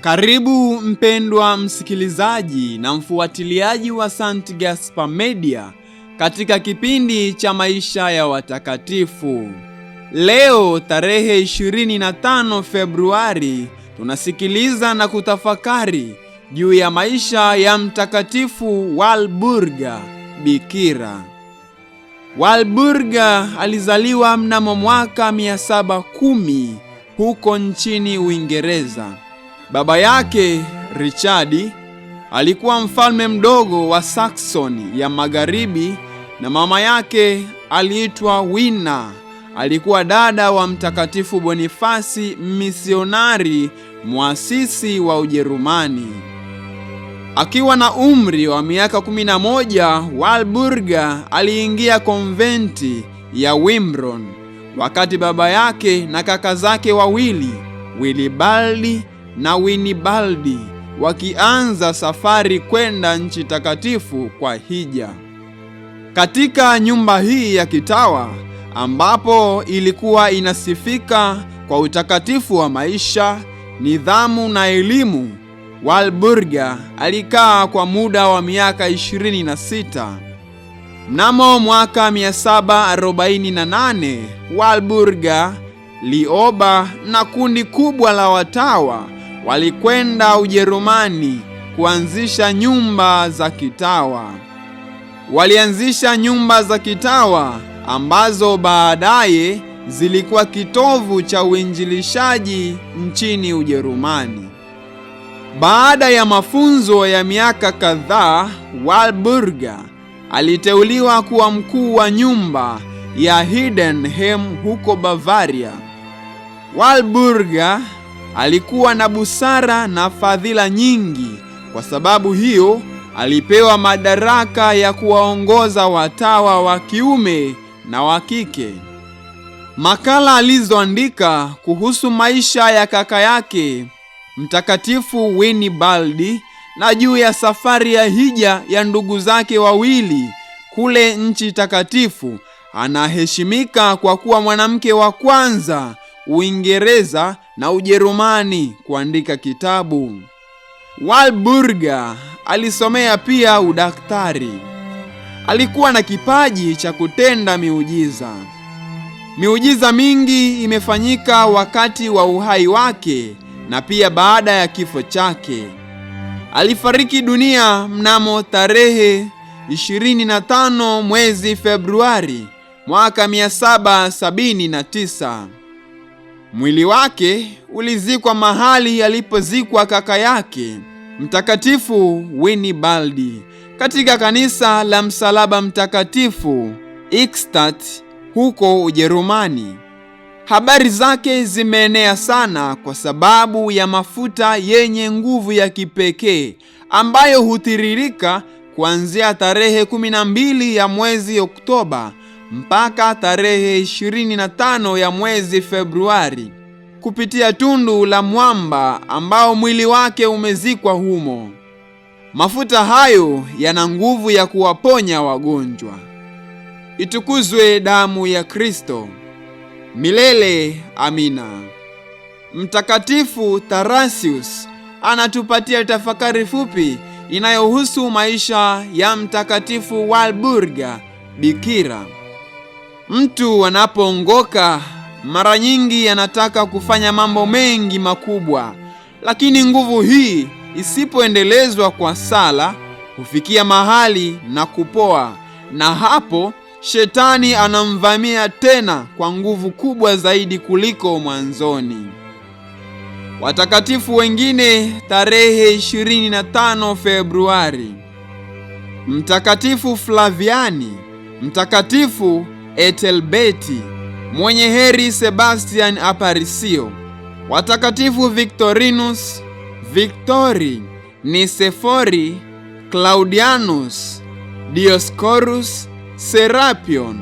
Karibu mpendwa msikilizaji na mfuatiliaji wa St. Gaspar Media katika kipindi cha maisha ya watakatifu. Leo tarehe 25 Februari tunasikiliza na kutafakari juu ya maisha ya Mtakatifu Walburga Bikira. Walburga alizaliwa mnamo mwaka 710 huko nchini Uingereza. Baba yake Richard alikuwa mfalme mdogo wa Saksoni ya Magharibi na mama yake aliitwa Wina. Alikuwa dada wa Mtakatifu Bonifasi, misionari muasisi wa Ujerumani. Akiwa na umri wa miaka 11, Walburga aliingia konventi ya Wimbron wakati baba yake na kaka zake wawili, Wilibaldi na Winibaldi, wakianza safari kwenda nchi takatifu kwa hija. Katika nyumba hii ya kitawa ambapo ilikuwa inasifika kwa utakatifu wa maisha, nidhamu na elimu, Walburga alikaa kwa muda wa miaka 26. Mnamo mwaka 748, Walburga, Lioba na kundi kubwa la watawa walikwenda Ujerumani kuanzisha nyumba za kitawa. Walianzisha nyumba za kitawa ambazo baadaye zilikuwa kitovu cha uinjilishaji nchini Ujerumani. Baada ya mafunzo ya miaka kadhaa, Walburga aliteuliwa kuwa mkuu wa nyumba ya Heidenheim huko Bavaria. Walburga alikuwa na busara na fadhila nyingi. Kwa sababu hiyo, alipewa madaraka ya kuwaongoza watawa wa kiume na wa kike. Makala alizoandika kuhusu maisha ya kaka yake Mtakatifu Winibaldi na juu ya safari ya hija ya ndugu zake wawili kule nchi takatifu, anaheshimika kwa kuwa mwanamke wa kwanza Uingereza na Ujerumani kuandika kitabu. Walburga alisomea pia udaktari. Alikuwa na kipaji cha kutenda miujiza. Miujiza mingi imefanyika wakati wa uhai wake na pia baada ya kifo chake. Alifariki dunia mnamo tarehe 25 mwezi Februari mwaka 779. Mwili wake ulizikwa mahali alipozikwa kaka yake Mtakatifu Winibaldi katika kanisa la Msalaba Mtakatifu Eichstätt huko Ujerumani. Habari zake zimeenea sana kwa sababu ya mafuta yenye nguvu ya kipekee ambayo hutiririka kuanzia tarehe 12 ya mwezi Oktoba mpaka tarehe 25 ya mwezi Februari kupitia tundu la mwamba ambao mwili wake umezikwa humo. Mafuta hayo yana nguvu ya kuwaponya wagonjwa. Itukuzwe damu ya Kristo! Milele amina. Mtakatifu Tarasius anatupatia tafakari fupi inayohusu maisha ya Mtakatifu Walburga Bikira. Mtu anapoongoka mara nyingi anataka kufanya mambo mengi makubwa, lakini nguvu hii isipoendelezwa kwa sala hufikia mahali na kupoa, na hapo Shetani anamvamia tena kwa nguvu kubwa zaidi kuliko mwanzoni. Watakatifu wengine tarehe 25 Februari: Mtakatifu Flaviani, Mtakatifu Etelbeti, mwenye heri Sebastian Aparisio, watakatifu Victorinus, Victori, Nisefori, Claudianus, Dioscorus, Serapion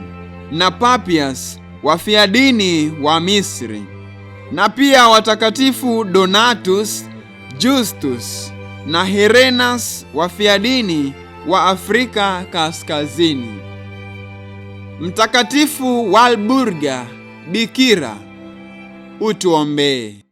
na Papias wafiadini wa Misri, na pia watakatifu Donatus, Justus na Herenas wafiadini wa Afrika Kaskazini. Mtakatifu Walburga Bikira, utuombee.